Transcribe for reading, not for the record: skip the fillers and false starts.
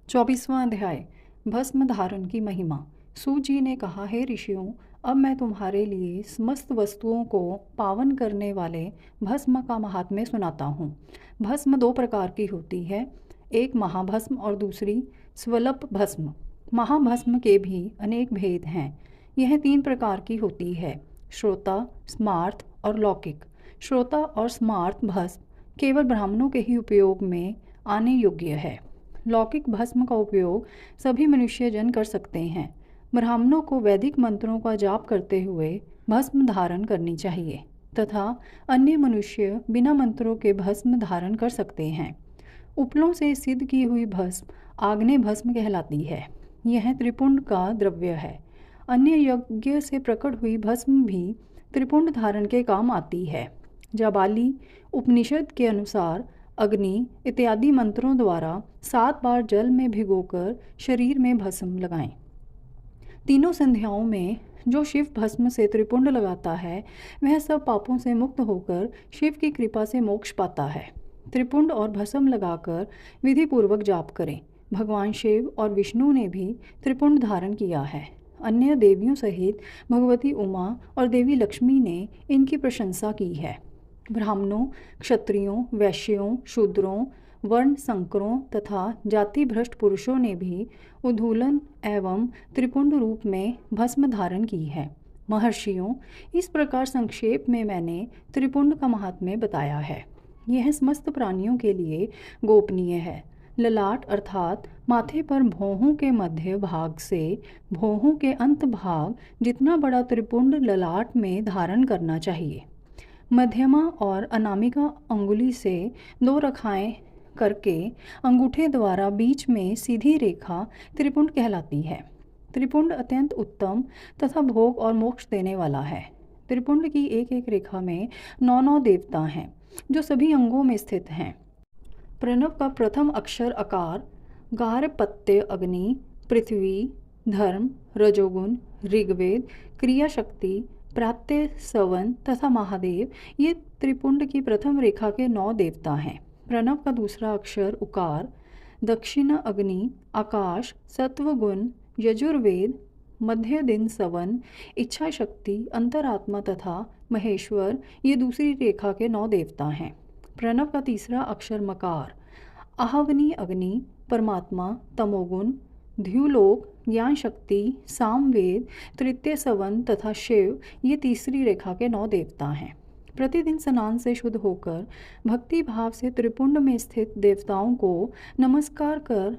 24वां अध्याय भस्म धारण की महिमा। सूत जी ने कहा, हे ऋषियों, अब मैं तुम्हारे लिए समस्त वस्तुओं को पावन करने वाले भस्म का महात्म्य सुनाता हूँ। भस्म दो प्रकार की होती है, एक महाभस्म और दूसरी स्वल्प भस्म। महाभस्म के भी अनेक भेद हैं। यह तीन प्रकार की होती है, श्रोता, स्मार्त और लौकिक। श्रोता और स्मार्त भस्म केवल ब्राह्मणों के ही उपयोग में आने योग्य है। लौकिक भस्म का उपयोग सभी मनुष्य जन कर सकते हैं। ब्राह्मणों को वैदिक मंत्रों का जाप करते हुए भस्म धारण करनी चाहिए तथा अन्य मनुष्य बिना मंत्रों के भस्म धारण कर सकते हैं। उपलों से सिद्ध की हुई भस्म आग्नेय भस्म कहलाती है। यह त्रिपुंड का द्रव्य है। अन्य यज्ञ से प्रकट हुई भस्म भी त्रिपुंड धारण के काम आती है। जाबाली उपनिषद के अनुसार अग्नि इत्यादि मंत्रों द्वारा 7 बार जल में भिगोकर शरीर में भस्म लगाएं। तीनों संध्याओं में जो शिव भस्म से त्रिपुंड लगाता है वह सब पापों से मुक्त होकर शिव की कृपा से मोक्ष पाता है। त्रिपुंड और भस्म लगाकर विधि पूर्वक जाप करें। भगवान शिव और विष्णु ने भी त्रिपुंड धारण किया है। अन्य देवियों सहित भगवती उमा और देवी लक्ष्मी ने इनकी प्रशंसा की है। ब्राह्मणों, क्षत्रियों, वैश्यों, शूद्रों, वर्ण संकरों तथा जाति भ्रष्ट पुरुषों ने भी उद्धूलन एवं त्रिपुंड रूप में भस्म धारण की है। महर्षियों, इस प्रकार संक्षेप में मैंने त्रिपुंड का महात्म्य बताया है। यह समस्त प्राणियों के लिए गोपनीय है। ललाट अर्थात माथे पर भौहों के मध्य भाग से भौहों के अंत भाग जितना बड़ा त्रिपुंड ललाट में धारण करना चाहिए। मध्यमा और अनामिका अंगुली से 2 रेखाएं करके अंगूठे द्वारा बीच में सीधी रेखा त्रिपुंड कहलाती है। त्रिपुंड अत्यंत उत्तम तथा भोग और मोक्ष देने वाला है। त्रिपुंड की एक एक रेखा में 9 देवता हैं जो सभी अंगों में स्थित हैं। प्रणव का प्रथम अक्षर अकार, गार्हपत्य अग्नि, पृथ्वी, धर्म, रजोगुण, ऋग्वेद, क्रिया शक्ति, प्रात्यः सवन तथा महादेव ये त्रिपुंड की प्रथम रेखा के 9 देवता हैं। प्रणव का दूसरा अक्षर उकार, दक्षिण अग्नि, आकाश, सत्वगुण, यजुर्वेद, मध्य दिन सवन, इच्छा शक्ति, अंतरात्मा तथा महेश्वर ये दूसरी रेखा के 9 देवता हैं। प्रणव का तीसरा अक्षर मकार, आहवनी अग्नि, परमात्मा, तमोगुण, ध्युलोक, ज्ञान शक्ति, सामवेद, तृतीय सवन तथा शिव ये तीसरी रेखा के 9 देवता हैं। प्रतिदिन स्नान से शुद्ध होकर भक्ति भाव से त्रिपुंड में स्थित देवताओं को नमस्कार कर